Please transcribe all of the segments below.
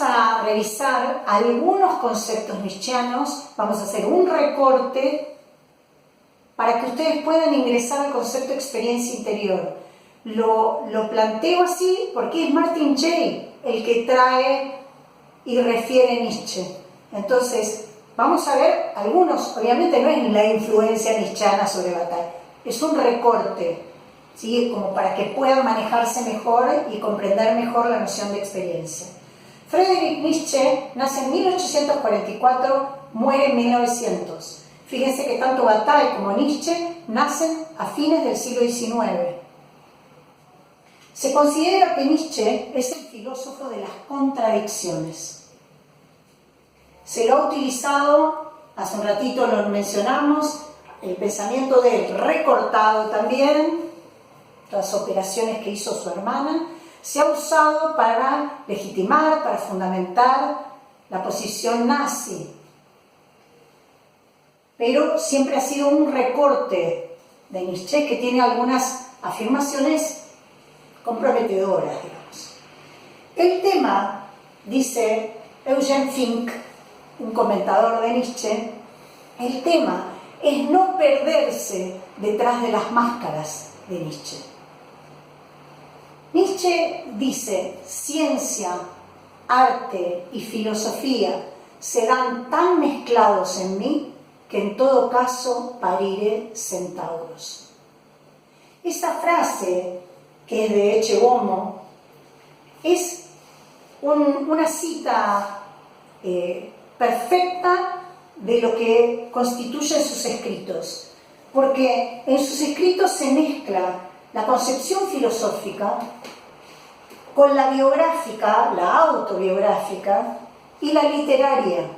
Vamos a revisar algunos conceptos nietzscheanos, vamos a hacer un recorte para que ustedes puedan ingresar al concepto de experiencia interior. Lo planteo así porque es Martin Jay el que trae y refiere Nietzsche. Entonces, vamos a ver algunos, obviamente no es la influencia nietzscheana sobre Bataille, es un recorte, ¿sí? Como para que puedan manejarse mejor y comprender mejor la noción de experiencia. Friedrich Nietzsche nace en 1844, muere en 1900. Fíjense que tanto Bataille como Nietzsche nacen a fines del siglo XIX. Se considera que Nietzsche es el filósofo de las contradicciones. Se lo ha utilizado, hace un ratito lo mencionamos, el pensamiento de él recortado también, las operaciones que hizo su hermana, se ha usado para legitimar, para fundamentar la posición nazi. Pero siempre ha sido un recorte de Nietzsche que tiene algunas afirmaciones comprometedoras, digamos. El tema, dice Eugen Fink, un comentador de Nietzsche, el tema es no perderse detrás de las máscaras de Nietzsche. Nietzsche dice, ciencia, arte y filosofía serán tan mezclados en mí que en todo caso pariré centauros. Esa frase, que es de Ecce Homo, es una cita perfecta de lo que constituyen sus escritos, porque en sus escritos se mezcla la concepción filosófica con la biográfica, la autobiográfica y la literaria.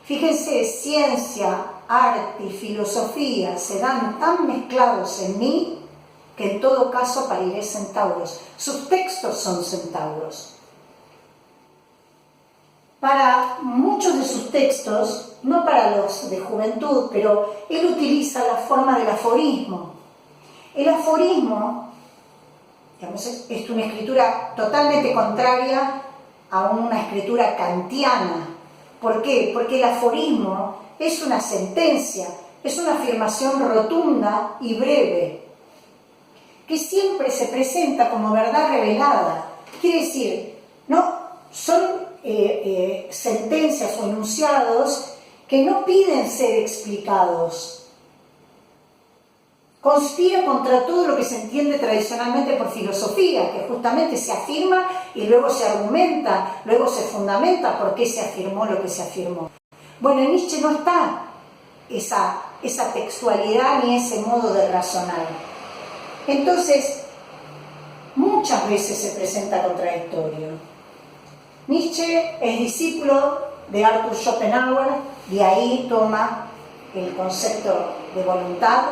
Fíjense, ciencia, arte y filosofía serán tan mezclados en mí que en todo caso pariré centauros. Sus textos son centauros. Para muchos de sus textos, no para los de juventud, pero él utiliza la forma del aforismo. El aforismo, digamos, es una escritura totalmente contraria a una escritura kantiana. ¿Por qué? Porque el aforismo es una sentencia, es una afirmación rotunda y breve, que siempre se presenta como verdad revelada. Quiere decir, no son sentencias o enunciados que no piden ser explicados. Conspira contra todo lo que se entiende tradicionalmente por filosofía, que justamente se afirma y luego se argumenta, luego se fundamenta por qué se afirmó lo que se afirmó. Bueno, en Nietzsche no está esa textualidad ni ese modo de razonar. Entonces, muchas veces se presenta contradictorio. Nietzsche es discípulo de Arthur Schopenhauer, de ahí toma el concepto de voluntad.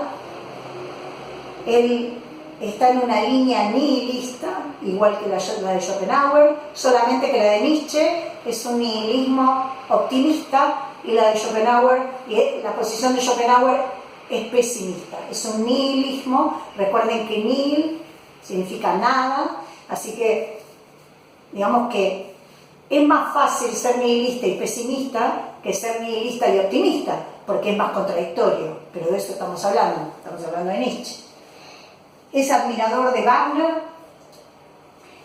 Él está en una línea nihilista, igual que la de Schopenhauer, solamente que la de Nietzsche es un nihilismo optimista y la de Schopenhauer, y la posición de Schopenhauer es pesimista. Es un nihilismo, recuerden que nihil significa nada, así que digamos que es más fácil ser nihilista y pesimista que ser nihilista y optimista, porque es más contradictorio, pero de eso estamos hablando de Nietzsche. Es admirador de Wagner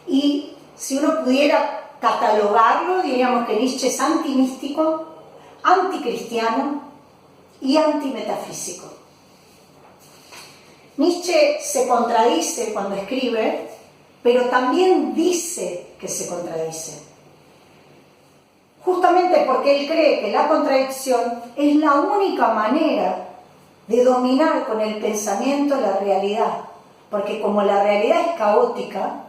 y si uno pudiera catalogarlo, diríamos que Nietzsche es antimístico, anticristiano y antimetafísico. Nietzsche se contradice cuando escribe, pero también dice que se contradice. Justamente porque él cree que la contradicción es la única manera de dominar con el pensamiento la realidad. Porque como la realidad es caótica,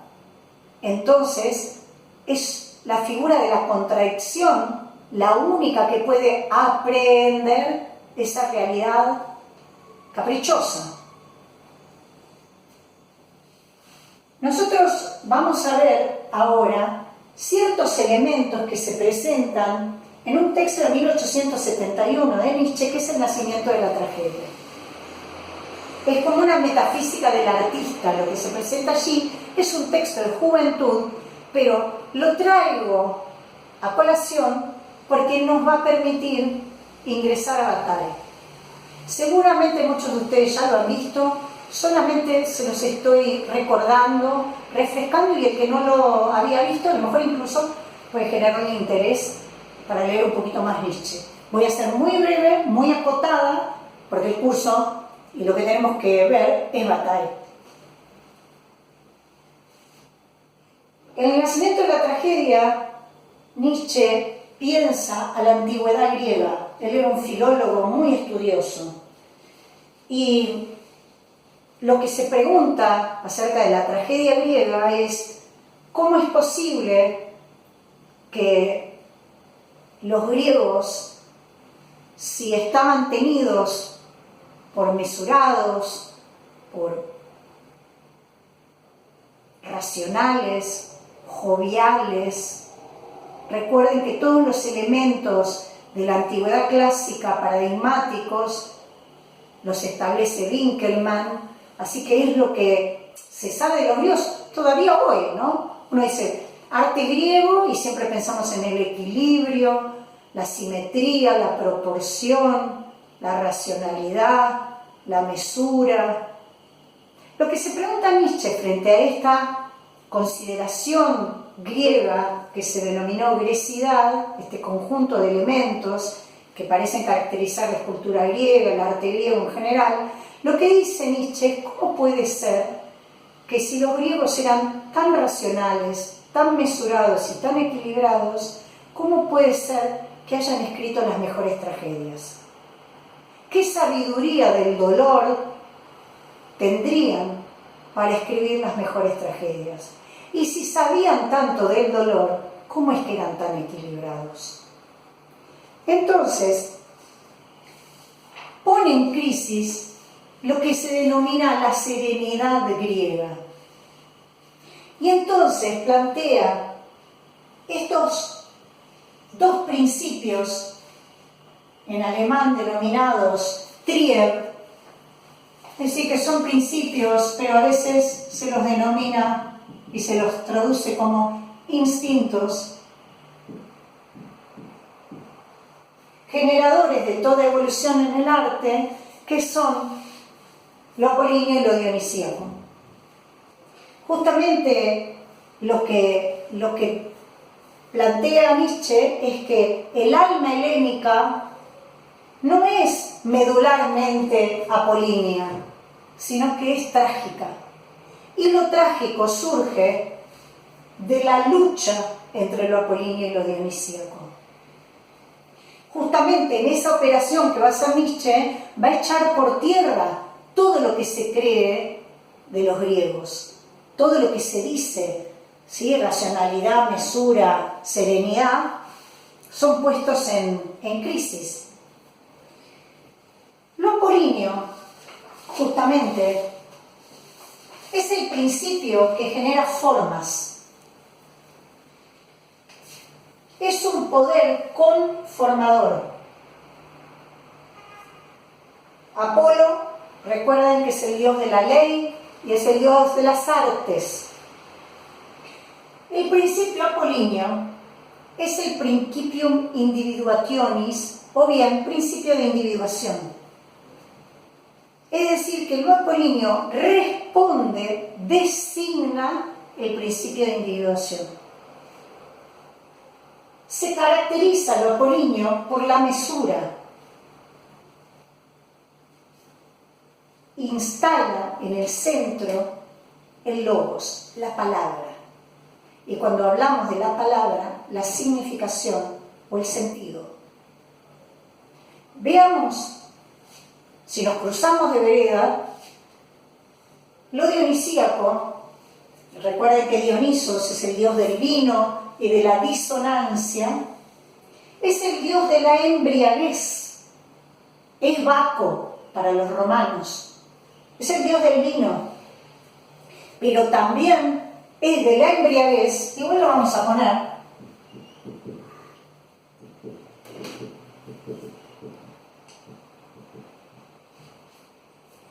entonces es la figura de la contradicción la única que puede aprehender esa realidad caprichosa. Nosotros vamos a ver ahora ciertos elementos que se presentan en un texto de 1871 de Nietzsche, que es El nacimiento de la tragedia. Es como una metafísica del artista lo que se presenta allí. Es un texto de juventud, pero lo traigo a colación porque nos va a permitir ingresar a Bataille. Seguramente muchos de ustedes ya lo han visto, solamente se los estoy recordando, refrescando, y el que no lo había visto, a lo mejor incluso puede generar un interés para leer un poquito más Nietzsche. Voy a ser muy breve, muy acotada, porque el curso y lo que tenemos que ver es Bataille. En el nacimiento de la tragedia, Nietzsche piensa a la antigüedad griega. Él era un filólogo muy estudioso. Y lo que se pregunta acerca de la tragedia griega es cómo es posible que los griegos, si estaban tenidos por mesurados, por racionales, joviales, recuerden que todos los elementos de la antigüedad clásica paradigmáticos los establece Winckelmann, así que es lo que se sabe de los griegos todavía hoy, ¿no? Uno dice arte griego y siempre pensamos en el equilibrio, la simetría, la proporción, la racionalidad, la mesura. Lo que se pregunta Nietzsche frente a esta consideración griega que se denominó grecidad, este conjunto de elementos que parecen caracterizar la escultura griega, el arte griego en general, lo que dice Nietzsche es cómo puede ser que si los griegos eran tan racionales, tan mesurados y tan equilibrados, ¿cómo puede ser que hayan escrito las mejores tragedias? ¿Qué sabiduría del dolor tendrían para escribir las mejores tragedias? Y si sabían tanto del dolor, ¿cómo es que eran tan equilibrados? Entonces, pone en crisis lo que se denomina la serenidad griega. Y entonces plantea estos dos principios en alemán denominados Trieb, es decir, que son principios, pero a veces se los denomina y se los traduce como instintos, generadores de toda evolución en el arte, que son lo apolíneo y lo dionisíaco. Justamente lo que plantea Nietzsche es que el alma helénica no es medularmente apolínea, sino que es trágica. Y lo trágico surge de la lucha entre lo apolíneo y lo dionisíaco. Justamente en esa operación que va a hacer Nietzsche, va a echar por tierra todo lo que se cree de los griegos, todo lo que se dice, ¿sí? Racionalidad, mesura, serenidad, son puestos en crisis. Lo apolíneo, justamente, es el principio que genera formas. Es un poder conformador. Apolo, recuerden que es el dios de la ley y es el dios de las artes. El principio apolíneo es el principium individuationis, o bien principio de individuación. Es decir, que lo apolíneo responde, designa el principio de individuación. Se caracteriza lo apolíneo por la mesura. Instala en el centro el logos, la palabra. Y cuando hablamos de la palabra, la significación o el sentido. Veamos, si nos cruzamos de vereda, lo dionisíaco. Recuerden que Dionisos es el dios del vino y de la disonancia, es el dios de la embriaguez, es Baco para los romanos, es el dios del vino, pero también es de la embriaguez, igual lo vamos a poner,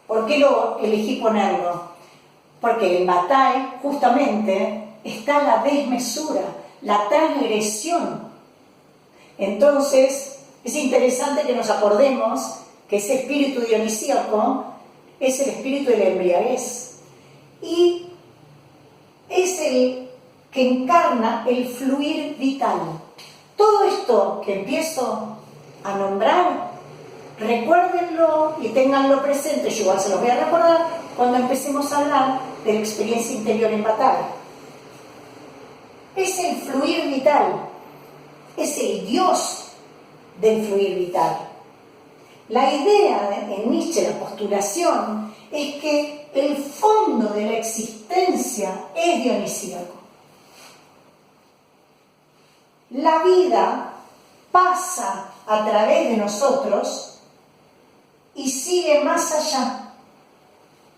¿por qué lo elegí ponerlo? Porque en Bataille justamente está la desmesura, la transgresión Entonces, es interesante que nos acordemos que ese espíritu dionisíaco es el espíritu de la embriaguez y es el que encarna el fluir vital. Todo esto que empiezo a nombrar, recuérdenlo y ténganlo presente. Yo igual se los voy a recordar cuando empecemos a hablar de la experiencia interior en batalla. Es el fluir vital, es el Dios del fluir vital. La idea en Nietzsche, la postulación, es que el fondo de la existencia es dionisíaco. La vida pasa a través de nosotros y sigue más allá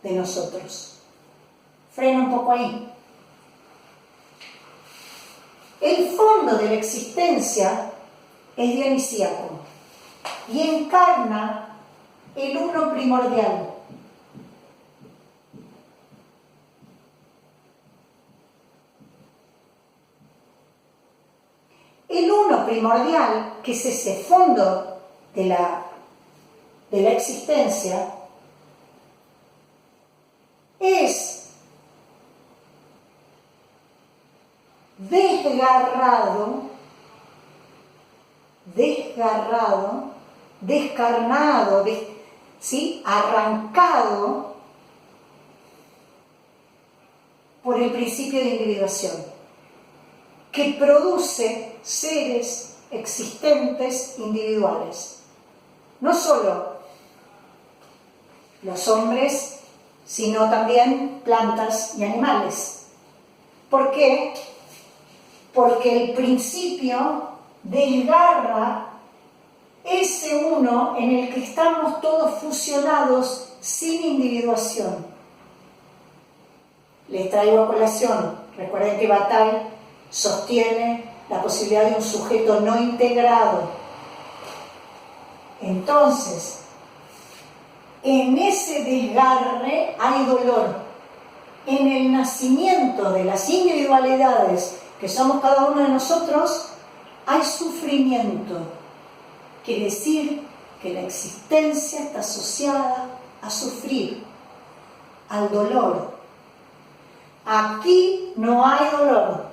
de nosotros. Freno un poco ahí. El fondo de la existencia es dionisíaco y encarna el uno primordial. El uno primordial, que es ese fondo de la existencia, es desgarrado, descarnado, ¿sí? Arrancado por el principio de individuación, que produce seres existentes individuales. No solo los hombres, sino también plantas y animales. ¿Por qué? Porque el principio desgarra ese uno en el que estamos todos fusionados sin individuación. Les traigo a colación, recuerden que Bataille sostiene la posibilidad de un sujeto no integrado. Entonces, en ese desgarre hay dolor. En el nacimiento de las individualidades que somos cada uno de nosotros, hay sufrimiento. Quiere decir que la existencia está asociada a sufrir, al dolor. Aquí no hay dolor.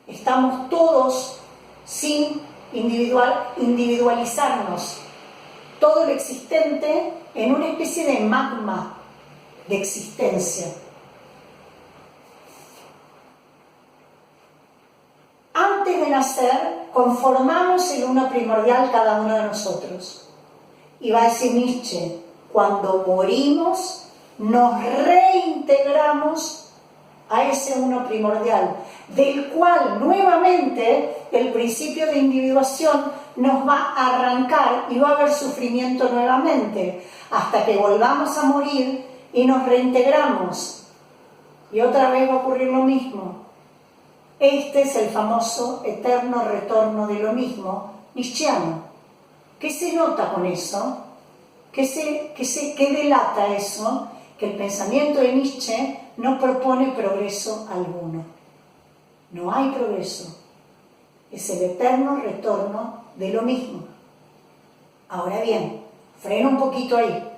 Estamos todos sin individualizarnos. Todo lo existente en una especie de magma de existencia. Antes de nacer, conformamos el uno primordial cada uno de nosotros. Y va a decir Nietzsche, cuando morimos, nos reintegramos a ese uno primordial, del cual nuevamente el principio de individuación nos va a arrancar y va a haber sufrimiento nuevamente, hasta que volvamos a morir y nos reintegramos. Y otra vez va a ocurrir lo mismo. Este es el famoso eterno retorno de lo mismo nietzscheano. ¿Qué se nota con eso? ¿Qué delata eso? Que el pensamiento de Nietzsche no propone progreso alguno. No hay progreso. Es el eterno retorno de lo mismo. Ahora bien, freno un poquito ahí.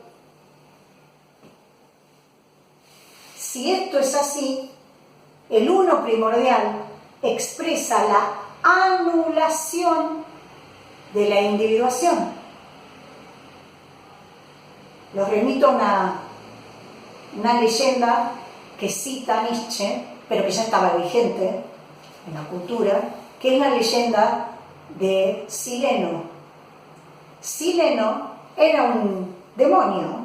Si esto es así, el uno primordial expresa la anulación de la individuación. Los remito a una leyenda que cita Nietzsche, pero que ya estaba vigente en la cultura, que es la leyenda de Sileno. Sileno era un demonio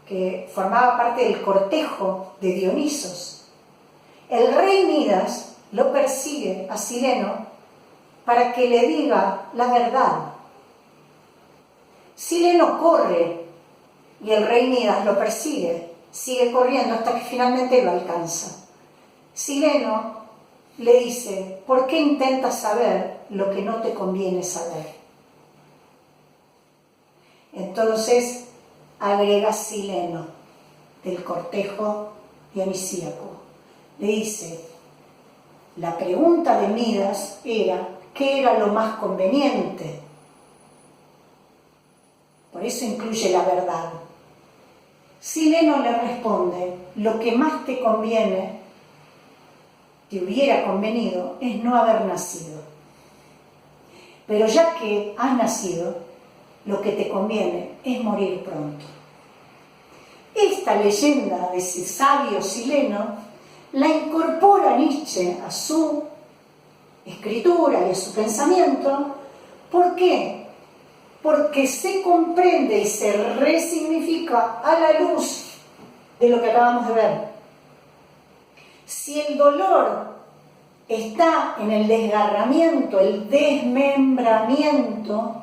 que formaba parte del cortejo de Dionisos. El rey Midas lo persigue a Sileno para que le diga la verdad. Sileno corre y el rey Midas lo persigue, sigue corriendo hasta que finalmente lo alcanza. Sileno le dice, ¿por qué intentas saber lo que no te conviene saber? Entonces agrega Sileno del cortejo dionisíaco. Le dice, La pregunta de Midas era, ¿qué era lo más conveniente? Por eso incluye la verdad. Sileno le responde, lo que más te conviene, te hubiera convenido, es no haber nacido. Pero ya que has nacido, lo que te conviene es morir pronto. Esta leyenda de ese sabio Sileno la incorpora Nietzsche a su escritura y a su pensamiento. ¿Por qué? Porque se comprende y se resignifica a la luz de lo que acabamos de ver. Si el dolor está en el desgarramiento, el desmembramiento,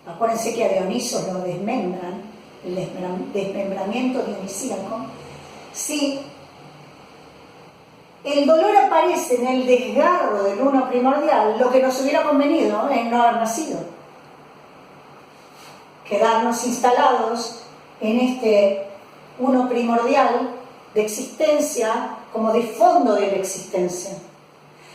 acuérdense que a Dioniso lo desmembran, el desmembramiento dionisíaco, si el dolor aparece en el desgarro del uno primordial, lo que nos hubiera convenido es no haber nacido, quedarnos instalados en este uno primordial de existencia como de fondo de la existencia.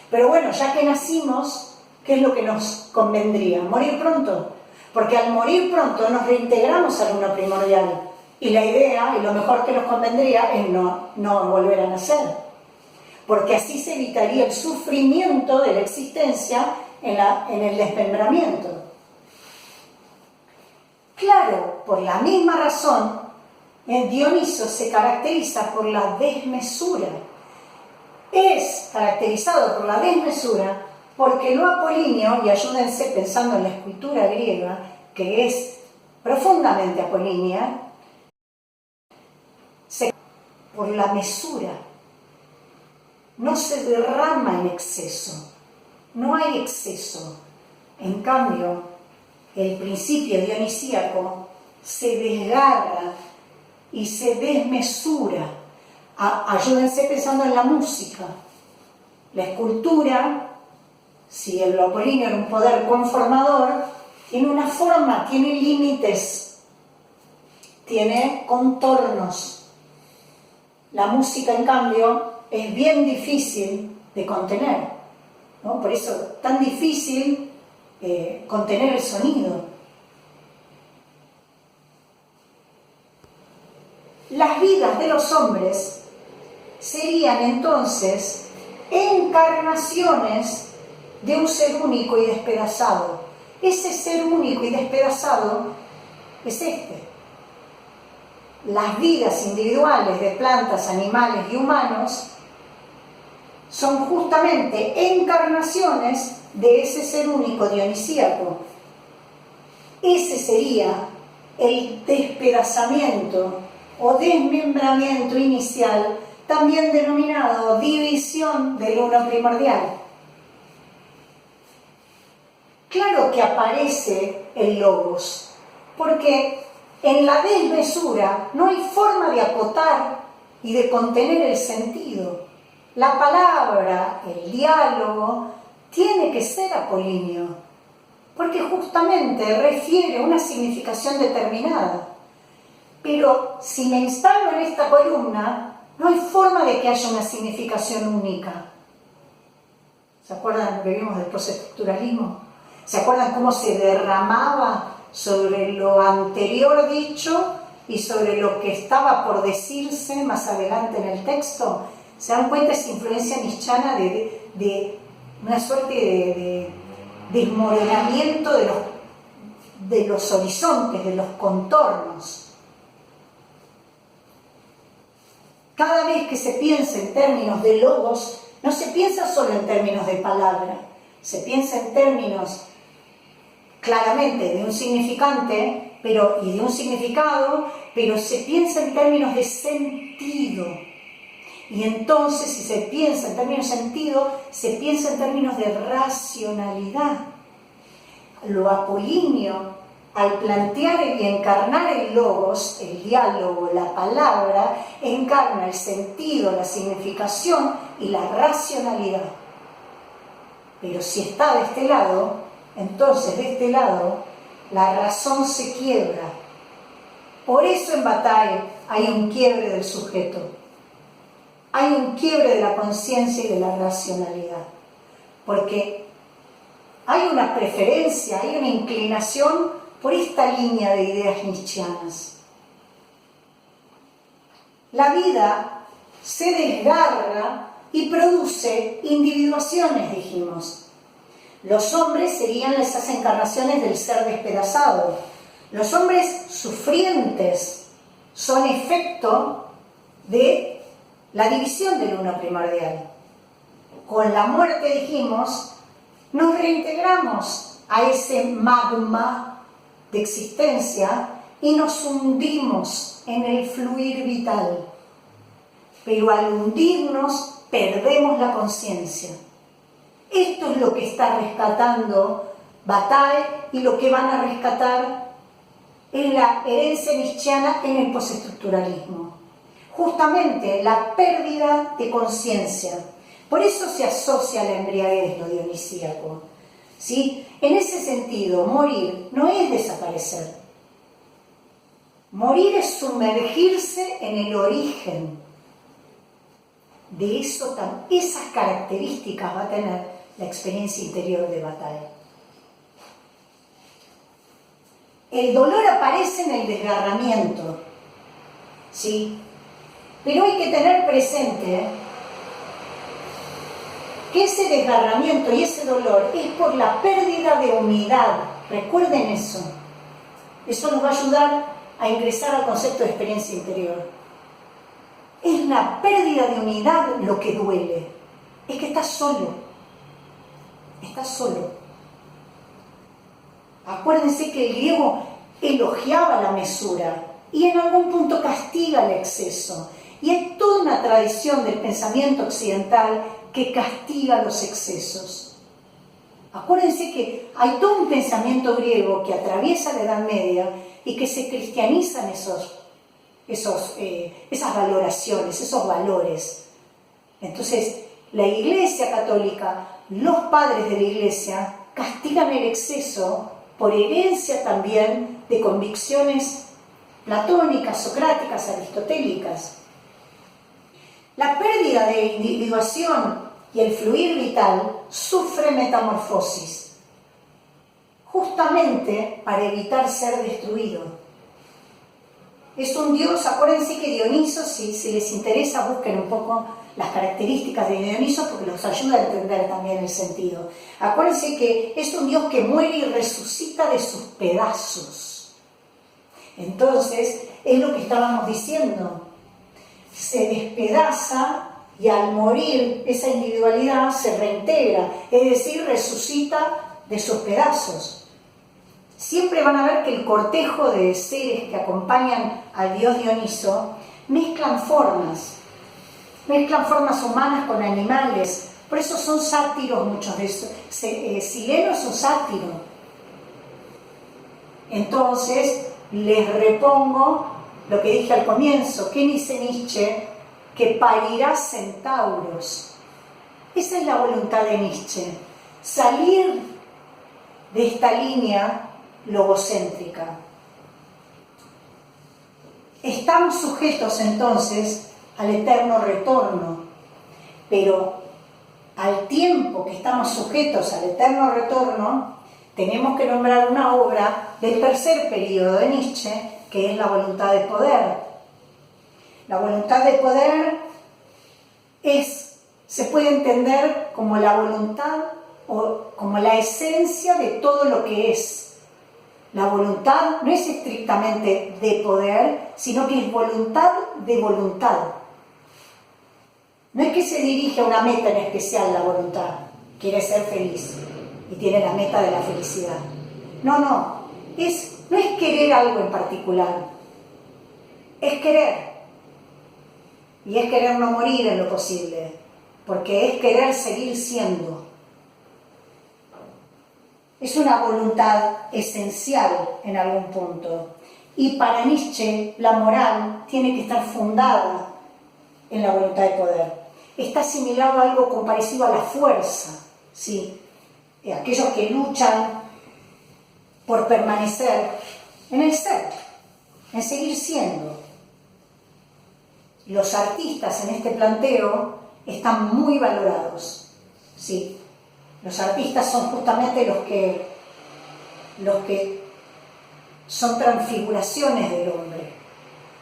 Pero bueno, ya que nacimos, ¿qué es lo que nos convendría? Morir pronto, porque al morir pronto nos reintegramos al uno primordial y la idea y lo mejor que nos convendría es no volver a nacer, porque así se evitaría el sufrimiento de la existencia en el desmembramiento. Claro, por la misma razón, Dioniso se caracteriza por la desmesura. Es caracterizado por la desmesura porque lo apolíneo, y ayúdense pensando en la escultura griega, que es profundamente apolínea, por la mesura. No se derrama en exceso, no hay exceso. En cambio, el principio dionisíaco se desgarra y se desmesura. Ayúdense pensando en la música. La escultura, si el apolíneo era un poder conformador, tiene una forma, tiene límites, tiene contornos. La música, en cambio, es bien difícil de contener, ¿no? Por eso es tan difícil contener el sonido. Las vidas de los hombres serían entonces encarnaciones de un ser único y despedazado. Ese ser único y despedazado es este. Las vidas individuales de plantas, animales y humanos son justamente encarnaciones de ese ser único dionisíaco. Ese sería el despedazamiento o desmembramiento inicial, también denominado división del uno primordial. Claro que aparece el logos, porque en la desmesura no hay forma de acotar y de contener el sentido. La palabra, el diálogo, tiene que ser apolíneo, porque justamente refiere a una significación determinada. Pero si me instalo en esta columna, no hay forma de que haya una significación única. ¿Se acuerdan lo que vimos del postestructuralismo? ¿Se acuerdan cómo se derramaba sobre lo anterior dicho y sobre lo que estaba por decirse más adelante en el texto? ¿Se dan cuenta de esa influencia nietzscheana de una suerte de desmoronamiento de los horizontes, de los contornos? Cada vez que se piensa en términos de logos, no se piensa solo en términos de palabra, se piensa en términos claramente de un significante y de un significado, pero se piensa en términos de sentido. Y entonces, si se piensa en términos de sentido, se piensa en términos de racionalidad. Lo apolíneo, al plantear y encarnar el logos, el diálogo, la palabra, encarna el sentido, la significación y la racionalidad. Pero si está de este lado, entonces de este lado la razón se quiebra. Por eso en Bataille hay un quiebre del sujeto. hay un quiebre de la conciencia y de la racionalidad, porque hay una preferencia, hay una inclinación por esta línea de ideas nietzscheanas. La vida se desgarra y produce individuaciones, dijimos. Los hombres serían esas encarnaciones del ser despedazado. Los hombres sufrientes son efecto de la división del uno primordial. Con la muerte, dijimos, nos reintegramos a ese magma de existencia y nos hundimos en el fluir vital. Pero al hundirnos, perdemos la conciencia. Esto es lo que está rescatando Bataille y lo que van a rescatar en la herencia nietzscheana en el postestructuralismo. Justamente la pérdida de conciencia. Por eso se asocia a la embriaguez lo dionisíaco, ¿sí? En ese sentido, morir no es desaparecer. Morir es sumergirse en el origen. De eso, esas características va a tener la experiencia interior de Bataille. El dolor aparece en el desgarramiento, ¿sí? Pero hay que tener presente que ese desgarramiento y ese dolor es por la pérdida de unidad. Recuerden eso. Eso nos va a ayudar a ingresar al concepto de experiencia interior. Es la pérdida de unidad lo que duele. Es que estás solo. Estás solo. Acuérdense que el griego elogiaba la mesura y en algún punto castiga el exceso. Y hay toda una tradición del pensamiento occidental que castiga los excesos. Acuérdense que hay todo un pensamiento griego que atraviesa la Edad Media y que se cristianizan esas valoraciones, esos valores. Entonces, la Iglesia Católica, los padres de la Iglesia, castigan el exceso por herencia también de convicciones platónicas, socráticas, aristotélicas. La pérdida de individuación y el fluir vital sufre metamorfosis, justamente para evitar ser destruido. Es un dios, acuérdense que Dioniso, si les interesa, busquen un poco las características de Dioniso porque los ayuda a entender también el sentido. Acuérdense que es un dios que muere y resucita de sus pedazos. Entonces, es lo que estábamos diciendo. Se despedaza y al morir esa individualidad se reintegra, es decir, resucita de sus pedazos. Siempre van a ver que el cortejo de seres que acompañan al dios Dioniso mezclan formas humanas con animales, por eso son sátiros muchos de esos. Sileno es un sátiro. Entonces, les repongo lo que dije al comienzo. ¿Qué dice Nietzsche? Que parirá centauros. Esa es la voluntad de Nietzsche. Salir de esta línea logocéntrica. Estamos sujetos entonces al eterno retorno, pero al tiempo que estamos sujetos al eterno retorno, tenemos que nombrar una obra del tercer periodo de Nietzsche, que es la voluntad de poder. La voluntad de poder se puede entender como la voluntad o como la esencia de todo lo que es. La voluntad no es estrictamente de poder, sino que es voluntad de voluntad. No es que se dirige a una meta en especial la voluntad, quiere ser feliz y tiene la meta de la felicidad. No es querer algo en particular, es querer. Y es querer no morir en lo posible, porque es querer seguir siendo. Es una voluntad esencial en algún punto. Y para Nietzsche, la moral tiene que estar fundada en la voluntad de poder. Está asimilado a algo comparecido a la fuerza, ¿sí? Aquellos que luchan por permanecer en el ser, en seguir siendo. los artistas en este planteo están muy valorados, ¿sí? Los artistas son justamente los que son transfiguraciones del hombre,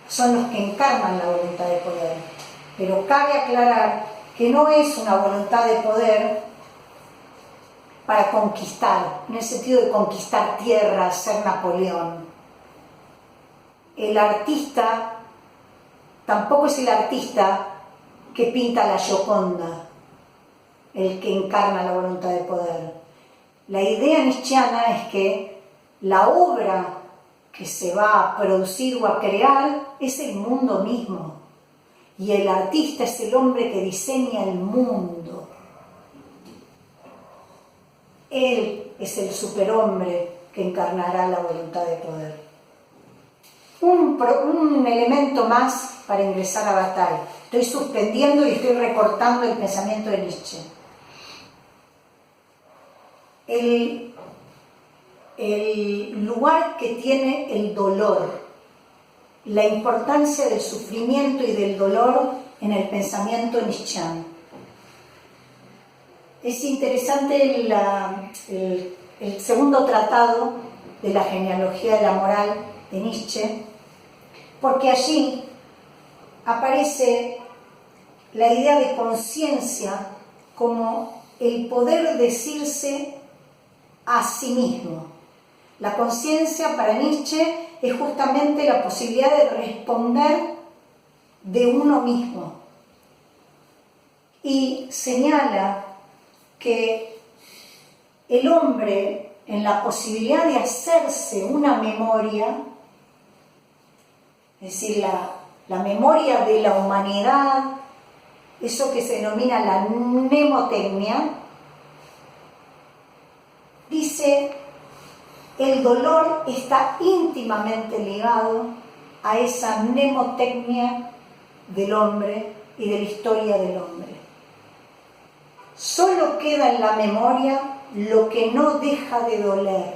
son los que encarnan la voluntad de poder. Pero cabe aclarar que no es una voluntad de poder para conquistar, en el sentido de conquistar tierras, ser Napoleón. El artista tampoco es el artista que pinta la Gioconda, el que encarna la voluntad de poder. La idea nietzscheana es que la obra que se va a producir o a crear es el mundo mismo, y el artista es el hombre que diseña el mundo. Él es el superhombre que encarnará la voluntad de poder. Un elemento más para ingresar a Bataille. Estoy suspendiendo y estoy recortando el pensamiento de Nietzsche. El lugar que tiene el dolor, la importancia del sufrimiento y del dolor en el pensamiento nietzscheano. Es interesante el segundo tratado de la genealogía de la moral de Nietzsche, porque allí aparece la idea de conciencia como el poder decirse a sí mismo. La conciencia para Nietzsche es justamente la posibilidad de responder de uno mismo. Y señala que el hombre, en la posibilidad de hacerse una memoria, es decir, la memoria de la humanidad, eso que se denomina la mnemotecnia, dice, el dolor está íntimamente ligado a esa mnemotecnia del hombre y de la historia del hombre. Solo queda en la memoria lo que no deja de doler,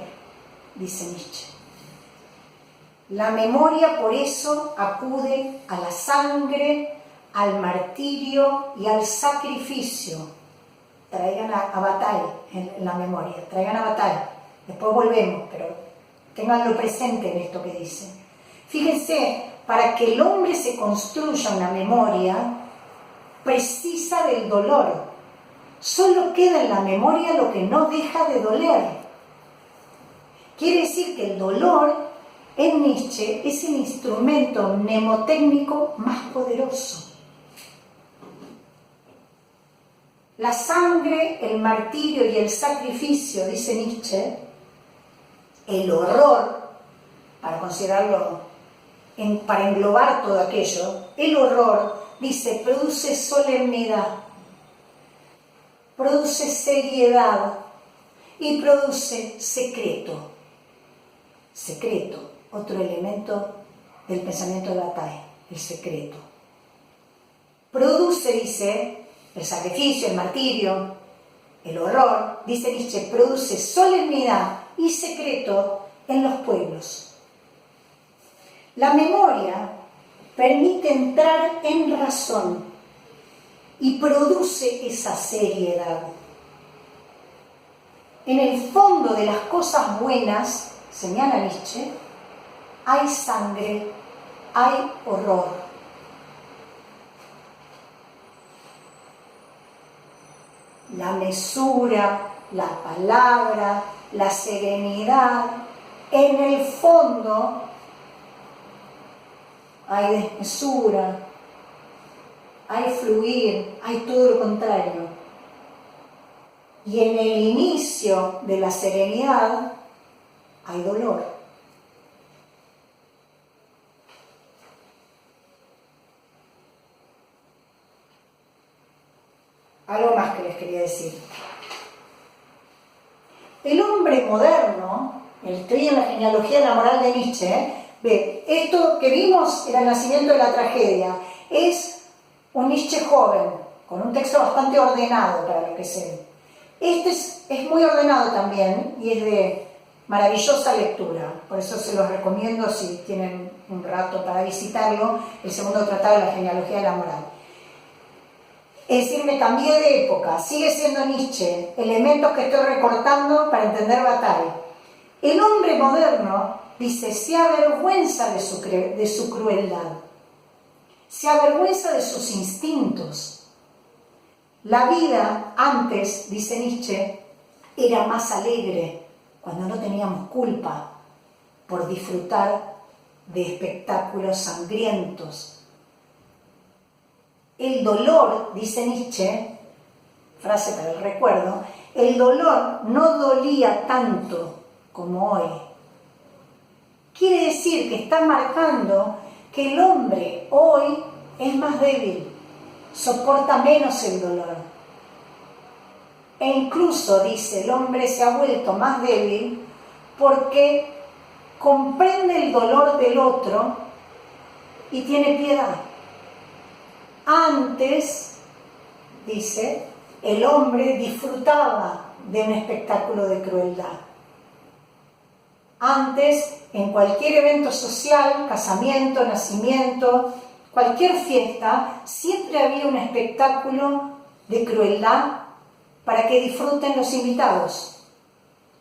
dice Nietzsche. La memoria por eso acude a la sangre, al martirio y al sacrificio. Traigan a Bataille en la memoria, traigan a Bataille. Después volvemos, pero ténganlo presente en esto que dice. Fíjense, para que el hombre se construya una memoria, precisa del dolor. Solo queda en la memoria lo que no deja de doler. Quiere decir que el dolor en Nietzsche es el instrumento mnemotécnico más poderoso. La sangre, el martirio y el sacrificio, dice Nietzsche, el horror, para considerarlo, para englobar todo aquello, el horror, dice, produce solemnidad, produce seriedad y produce secreto. Secreto, otro elemento del pensamiento de Bataille, el secreto. Produce, dice, el sacrificio, el martirio, el horror, dice Nietzsche, produce solemnidad y secreto en los pueblos. La memoria permite entrar en razón y produce esa seriedad. En el fondo de las cosas buenas, señala Nietzsche, hay sangre, hay horror. La mesura, la palabra, la serenidad, en el fondo hay desmesura, hay fluir, hay todo lo contrario. Y en el inicio de la serenidad hay dolor. Algo más que les quería decir. El hombre moderno, estoy en la genealogía de la moral de Nietzsche, ve, esto que vimos era el nacimiento de la tragedia, es un Nietzsche joven, con un texto bastante ordenado para lo que sé. Este es muy ordenado también, y es de Maravillosa lectura, por eso se los recomiendo si tienen un rato para visitarlo, el segundo tratado de la genealogía de la moral. Es decir, me cambié de época, sigue siendo Nietzsche, elementos que estoy recortando para entender Bataille. El hombre moderno, dice, se avergüenza de su crueldad, se avergüenza de sus instintos. La vida antes, dice Nietzsche, era más alegre cuando no teníamos culpa por disfrutar de espectáculos sangrientos. El dolor, dice Nietzsche, frase para el recuerdo, el dolor no dolía tanto como hoy. Quiere decir que está marcando que el hombre hoy es más débil, soporta menos el dolor. E incluso, dice, el hombre se ha vuelto más débil porque comprende el dolor del otro y tiene piedad. Antes, dice, el hombre disfrutaba de un espectáculo de crueldad. Antes, en cualquier evento social, casamiento, nacimiento, cualquier fiesta, siempre había un espectáculo de crueldad para que disfruten los invitados.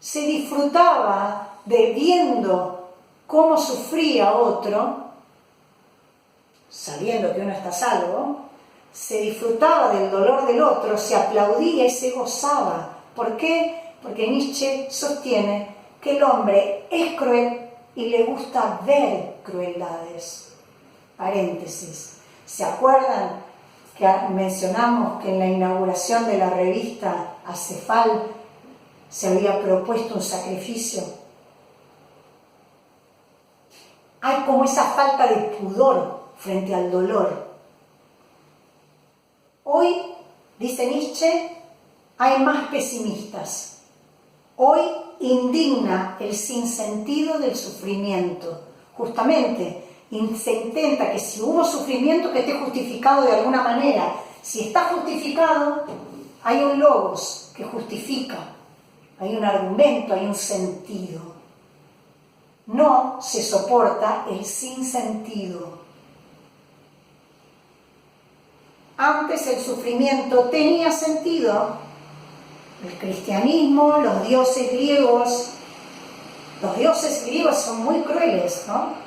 Se disfrutaba de viendo cómo sufría otro, sabiendo que uno está a salvo, se disfrutaba del dolor del otro, se aplaudía y se gozaba. ¿Por qué? Porque Nietzsche sostiene que el hombre es cruel y le gusta ver crueldades. Paréntesis. ¿Se acuerdan que mencionamos que en la inauguración de la revista Acefal se había propuesto un sacrificio? Hay como esa falta de pudor frente al dolor. Hoy, dice Nietzsche, hay más pesimistas. Hoy indigna el sinsentido del sufrimiento. Justamente, se intenta que si hubo sufrimiento que esté justificado de alguna manera. Si está justificado, hay un logos que justifica, hay un argumento, hay un sentido. No se soporta el sinsentido. Antes el sufrimiento tenía sentido. El cristianismo, los dioses griegos son muy crueles, ¿no?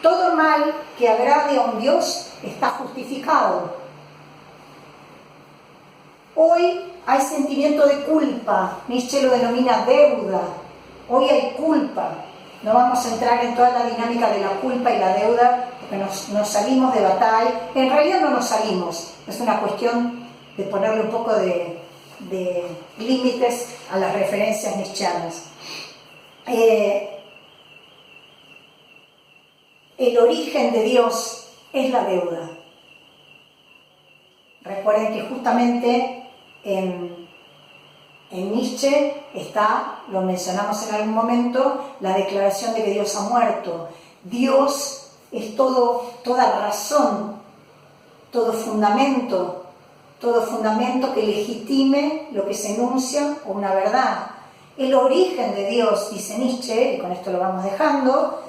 Todo mal que agrade a un Dios está justificado. Hoy hay sentimiento de culpa, Nietzsche lo denomina deuda. Hoy hay culpa. No vamos a entrar en toda la dinámica de la culpa y la deuda, porque nos salimos de Bataille. En realidad no nos salimos, es una cuestión de ponerle un poco de límites a las referencias nietzscheanas. El origen de Dios es la deuda. Recuerden que justamente en Nietzsche está, lo mencionamos en algún momento, la declaración de que Dios ha muerto. Dios es toda razón, todo fundamento que legitime lo que se enuncia o una verdad. El origen de Dios, dice Nietzsche, y con esto lo vamos dejando,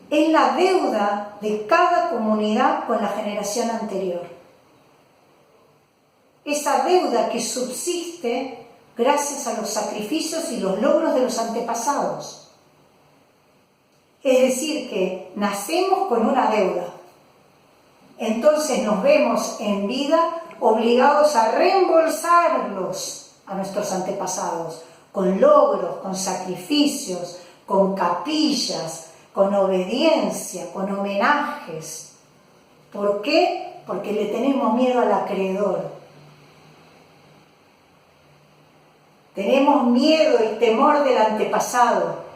es la deuda de cada comunidad con la generación anterior. Esa deuda que subsiste gracias a los sacrificios y los logros de los antepasados. Es decir, que nacemos con una deuda. Entonces nos vemos en vida obligados a reembolsarlos a nuestros antepasados, con logros, con sacrificios, con capillas, con obediencia, con homenajes. ¿Por qué? Porque le tenemos miedo al acreedor. Tenemos miedo y temor del antepasado.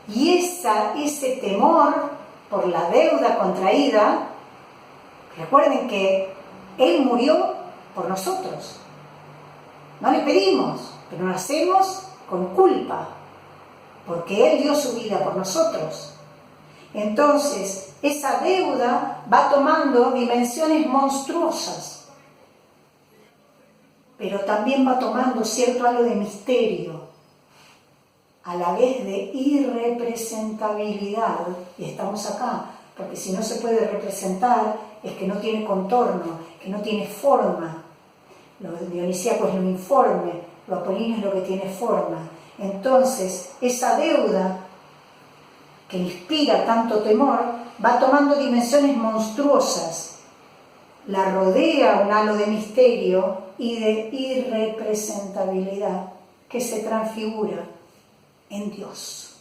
Y ese temor por la deuda contraída, recuerden que Él murió por nosotros. No le pedimos, pero nacemos con culpa, porque Él dio su vida por nosotros. Entonces, esa deuda va tomando dimensiones monstruosas, pero también va tomando cierto algo de misterio. a la vez de irrepresentabilidad, y estamos acá, porque si no se puede representar es que no tiene contorno, que no tiene forma. Lo dionisíaco es lo informe, lo apolíneo es lo que tiene forma. Entonces, esa deuda que inspira tanto temor va tomando dimensiones monstruosas. La rodea un halo de misterio y de irrepresentabilidad que se transfigura en Dios.